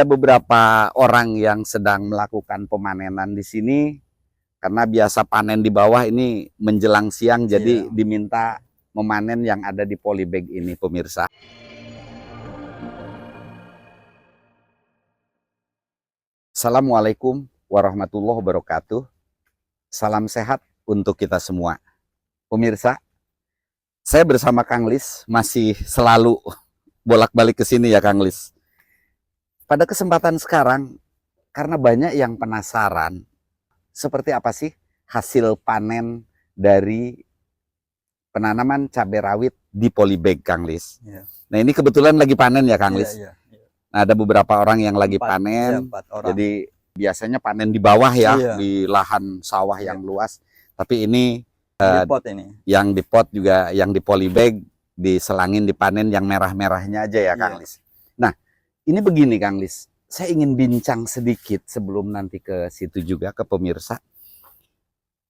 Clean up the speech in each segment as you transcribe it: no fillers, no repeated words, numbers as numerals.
Ada beberapa orang yang sedang melakukan pemanenan di sini karena biasa panen di bawah ini menjelang siang, jadi diminta memanen yang ada di polybag ini, pemirsa. Assalamualaikum warahmatullahi wabarakatuh. Salam sehat untuk kita semua. Pemirsa, saya bersama Kang Lis masih selalu bolak-balik ke sini ya Kang Lis. Pada kesempatan sekarang, karena banyak yang penasaran, seperti apa sih hasil panen dari penanaman cabai rawit di polybag, Kang Lis? Ya. Nah, ini kebetulan lagi panen ya, Kang Lis? Ya. Nah, ada beberapa orang yang lagi panen, jadi biasanya panen di bawah ya, di lahan sawah yang luas. Tapi ini, yang di pot juga, yang di polybag, diselangin dipanen yang merah-merahnya aja ya, Kang Lis? Nah, ini begini Kang Lis, saya ingin bincang sedikit sebelum nanti ke situ juga ke pemirsa.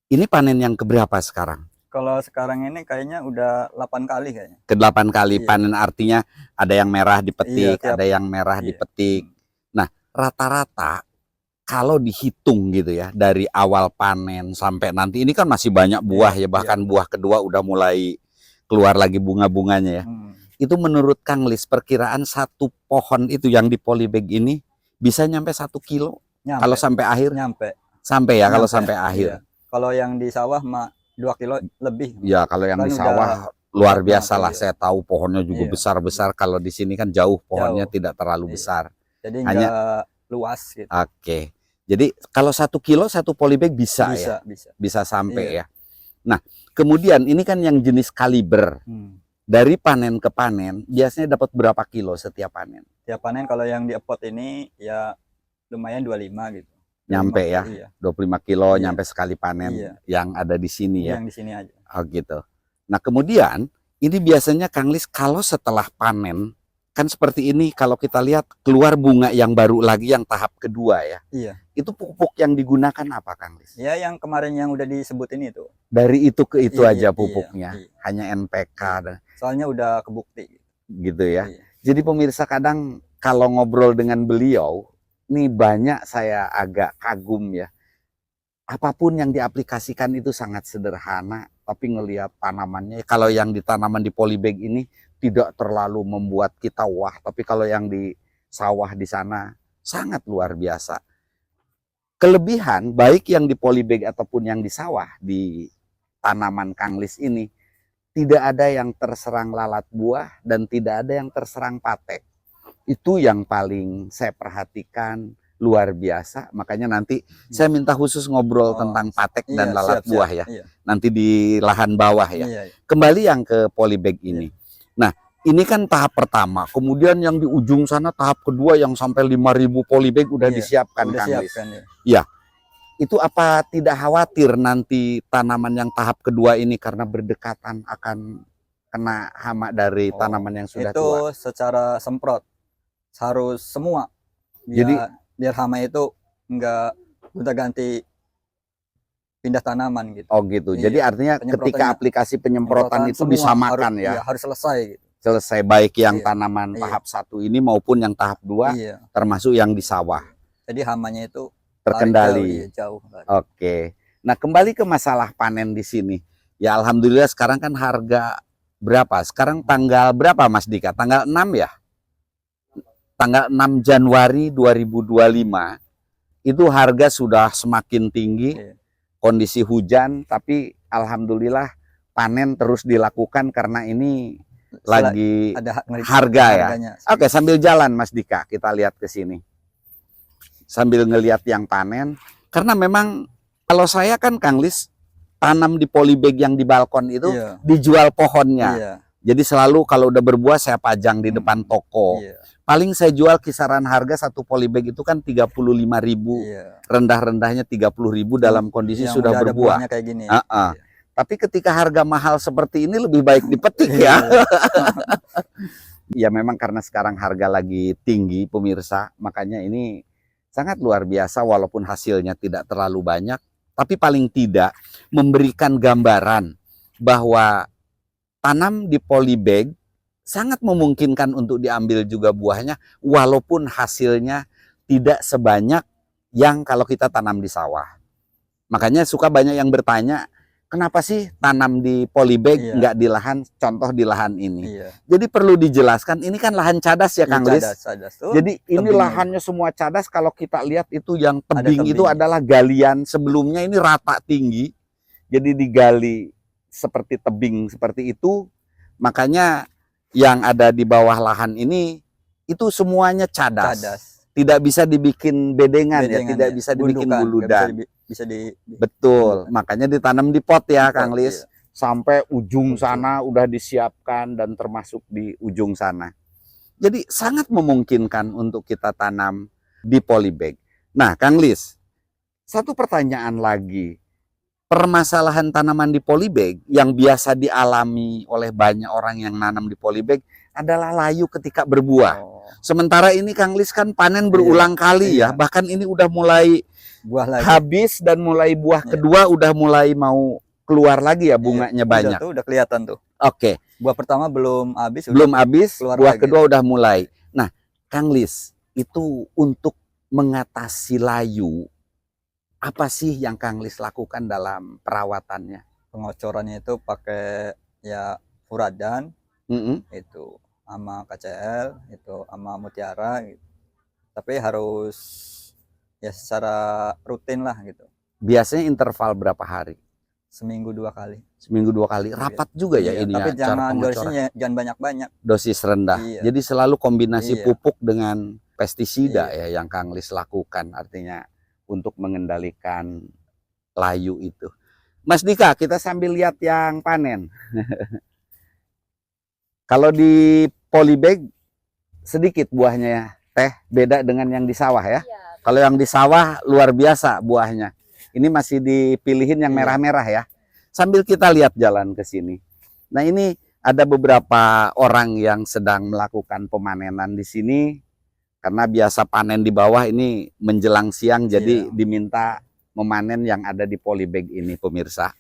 Ini panen yang keberapa sekarang? Kalau sekarang ini kayaknya udah 8 kali kayaknya. Ke-8 kali panen, artinya ada yang merah dipetik, ada yang merah dipetik. Nah, rata-rata kalau dihitung gitu ya, dari awal panen sampai nanti, ini kan masih banyak buah ya, bahkan buah kedua udah mulai keluar lagi bunga-bunganya ya. Itu menurut Kang Lis, perkiraan satu pohon itu yang di polybag ini bisa nyampe 1 kilo? Kalau sampai akhir? Sampai ya, kalau sampai akhir. Kalau yang di sawah mah 2 kilo lebih. Ya, kalau yang di sawah luar biasa lah. Saya tahu pohonnya juga besar-besar. Kalau di sini kan jauh, pohonnya tidak terlalu besar. Jadi hanya luas gitu. Oke. Jadi kalau 1 kilo satu polybag bisa ya? Bisa sampai ya. Nah, kemudian ini kan yang jenis kaliber. Dari panen ke panen, biasanya dapat berapa kilo setiap panen? Setiap panen kalau yang di pot ini ya lumayan 25 gitu. Nyampe ya, 25 kilo nyampe sekali panen yang ada di sini ya? Yang di sini aja. Oh gitu. Nah kemudian, ini biasanya Kang Lis kalau setelah panen, kan seperti ini kalau kita lihat keluar bunga yang baru lagi yang tahap kedua ya? Iya. Itu pupuk yang digunakan apa Kang Lis? Ya yang kemarin yang udah disebutin itu. Dari itu ke itu aja pupuknya, hanya NPK. Soalnya udah kebukti. Gitu ya. Jadi pemirsa, kadang kalau ngobrol dengan beliau, ini banyak saya agak kagum ya. Apapun yang diaplikasikan itu sangat sederhana, tapi ngelihat tanamannya, kalau yang ditanaman di polybag ini tidak terlalu membuat kita wah, tapi kalau yang di sawah di sana sangat luar biasa. Kelebihan baik yang di polybag ataupun yang di sawah, di tanaman Kang Lis ini, tidak ada yang terserang lalat buah dan tidak ada yang terserang patek. Itu yang paling saya perhatikan, luar biasa. Makanya nanti saya minta khusus ngobrol tentang patek dan lalat buah ya. Nanti di lahan bawah ya. Kembali yang ke polybag ini. Nah, ini kan tahap pertama. Kemudian yang di ujung sana tahap kedua yang sampai 5.000 polybag udah disiapkan Kang Lis. Ya. Itu apa tidak khawatir nanti tanaman yang tahap kedua ini karena berdekatan akan kena hama dari tanaman yang sudah tua? Itu secara semprot harus semua. Biar hama itu enggak gonta ganti pindah tanaman gitu. Oh gitu. Jadi artinya ketika aplikasi penyemprotan itu disamakan ya. Harus selesai gitu. Selesai baik yang tanaman tahap 1 ini maupun yang tahap 2 termasuk yang di sawah. Jadi hamanya itu terkendali. Jauh. Oke. Nah, kembali ke masalah panen di sini. Ya alhamdulillah sekarang kan harga berapa? Sekarang tanggal berapa Mas Dika? Tanggal 6 ya? Tanggal 6 Januari 2025. Itu harga sudah semakin tinggi. Kondisi hujan, tapi alhamdulillah panen terus dilakukan karena ini lagi ada harga ya. Oke, sambil jalan Mas Dika, kita lihat ke sini. Sambil ngelihat yang panen, karena memang kalau saya kan Kang Lis tanam di polybag yang di balkon itu dijual pohonnya. Jadi selalu kalau udah berbuah saya pajang di depan toko. Paling saya jual kisaran harga satu polybag itu kan 35.000, rendah-rendahnya 30.000 dalam kondisi sudah berbuah. Kayak gini. Tapi ketika harga mahal seperti ini lebih baik dipetik ya. Ya memang karena sekarang harga lagi tinggi pemirsa, makanya ini sangat luar biasa walaupun hasilnya tidak terlalu banyak, tapi paling tidak memberikan gambaran bahwa tanam di polybag sangat memungkinkan untuk diambil juga buahnya walaupun hasilnya tidak sebanyak yang kalau kita tanam di sawah. Makanya suka banyak yang bertanya, kenapa sih tanam di polybag Iya. nggak di lahan, contoh di lahan ini. Iya. Jadi perlu dijelaskan, ini kan lahan cadas ya, Iya, Kang Lis. cadas. Oh, Jadi ini tebingnya. lahannya semua cadas. Kalau kita lihat itu yang tebing itu tebingnya. adalah galian sebelumnya ini rata tinggi. Jadi digali seperti tebing seperti itu. Makanya yang ada di bawah lahan ini itu semuanya cadas. Tidak bisa dibikin bedengan ya, tidak bisa dibikin buludan. Betul, makanya ditanam di pot ya, Kang Lis. Iya. Sampai ujung sana udah disiapkan dan termasuk di ujung sana. Jadi sangat memungkinkan untuk kita tanam di polybag. Nah, Kang Lis, satu pertanyaan lagi. Permasalahan tanaman di polybag yang biasa dialami oleh banyak orang yang nanam di polybag adalah layu ketika berbuah. Sementara ini Kang Lis kan panen berulang kali ya, bahkan ini udah mulai buah lagi. Habis dan mulai buah kedua udah mulai mau keluar lagi ya, bunganya banyak. Udah kelihatan tuh. Oke. Buah pertama belum habis. Belum habis, buah lagi. kedua udah mulai. Nah, Kang Lis, itu untuk mengatasi layu, apa sih yang Kang Lis lakukan dalam perawatannya? Pengocorannya itu pakai ya furadan, itu sama KCL, itu sama Mutiara gitu. Tapi harus ya secara rutin lah gitu. Biasanya interval berapa hari? Seminggu 2 kali. Seminggu 2 kali. Rapat juga ya ini tapi ya, cara jangan pengocoran. dosisnya jangan banyak-banyak. Dosis rendah. Jadi selalu kombinasi pupuk dengan pestisida ya yang Kang Lis lakukan, artinya untuk mengendalikan layu itu. Mas Dika, kita sambil lihat yang panen. Kalau di polybag sedikit buahnya ya, Teh, beda dengan yang di sawah ya. Kalau yang di sawah luar biasa buahnya. Ini masih dipilihin yang merah-merah ya. Sambil kita lihat jalan ke sini. Nah, ini ada beberapa orang yang sedang melakukan pemanenan di sini. Karena biasa panen di bawah ini menjelang siang, jadi diminta memanen yang ada di polybag ini, pemirsa.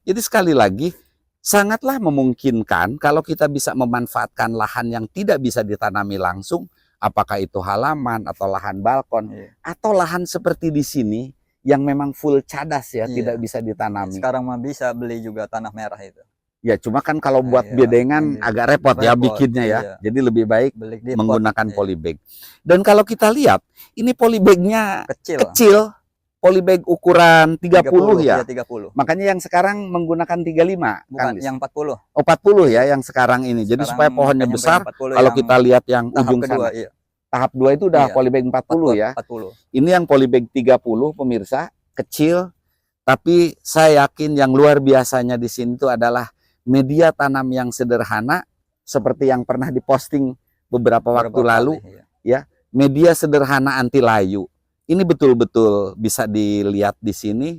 Jadi sekali lagi, sangatlah memungkinkan kalau kita bisa memanfaatkan lahan yang tidak bisa ditanami langsung, apakah itu halaman atau lahan balkon, atau lahan seperti di sini yang memang full cadas ya, tidak bisa ditanami. Sekarang mah bisa beli juga tanah merah itu. Ya, cuma kan kalau buat bedengan agak repot ya bikinnya ya. Jadi lebih baik menggunakan polybag. Dan kalau kita lihat, ini polybagnya kecil. Polybag ukuran 30 ya. 30. Makanya yang sekarang menggunakan 35. Bukan, yang 40. Oh, 40 ya yang sekarang ini. Jadi supaya pohonnya besar, kalau kita lihat yang ujung sana. Tahap 2 itu udah polybag 40 ya. 40. Ini yang polybag 30 pemirsa, kecil. Tapi saya yakin yang luar biasanya di sini itu adalah media tanam yang sederhana seperti yang pernah diposting beberapa waktu lalu ya, media sederhana anti layu. Ini betul-betul bisa dilihat di sini.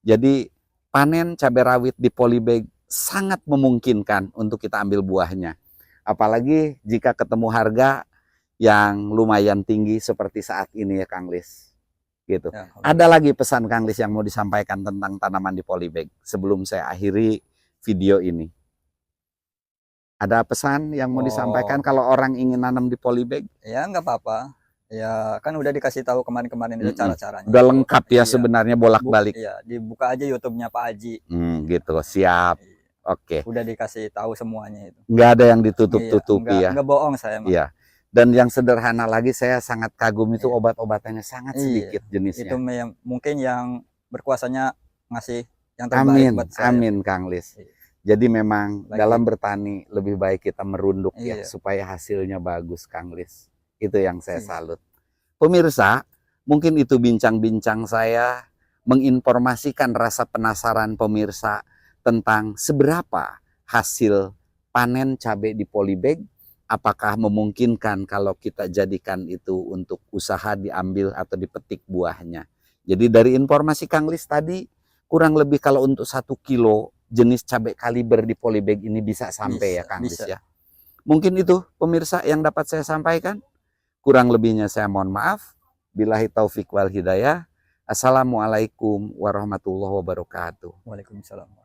Jadi panen cabai rawit di polybag sangat memungkinkan untuk kita ambil buahnya. Apalagi jika ketemu harga yang lumayan tinggi seperti saat ini ya Kang Lis. Gitu. Ya, ada lagi pesan Kang Lis yang mau disampaikan tentang tanaman di polybag sebelum saya akhiri video ini? Ada pesan yang mau disampaikan kalau orang ingin nanam di polybag? Ya nggak apa-apa. Ya kan udah dikasih tahu kemarin-kemarin itu cara-caranya. Udah lengkap ya sebenarnya bolak-balik. Iya, dibuka aja YouTube-nya Pak Haji. Gitu, siap. Oke. Udah dikasih tahu semuanya itu. Nggak ada yang ditutup-tutupi ya. Nggak bohong saya. Iya. Dan yang sederhana lagi, saya sangat kagum itu obat-obatannya sangat sedikit jenisnya. Itu mungkin yang berkuasanya ngasih yang terbaik buat saya. Amin, Kang Lis. Jadi memang dalam bertani lebih baik kita merunduk ya supaya hasilnya bagus, Kang Lis. Itu yang saya salut. Pemirsa, mungkin itu bincang-bincang saya menginformasikan rasa penasaran pemirsa tentang seberapa hasil panen cabai di polybag. Apakah memungkinkan kalau kita jadikan itu untuk usaha diambil atau dipetik buahnya. Jadi dari informasi Kang Lis tadi, kurang lebih kalau untuk 1 kilo jenis cabai kaliber di polybag ini bisa sampai ya Kang Lis ya. Mungkin itu pemirsa yang dapat saya sampaikan. Kurang lebihnya saya mohon maaf. Billahi taufik wal hidayah. Assalamualaikum warahmatullahi wabarakatuh. Waalaikumsalam.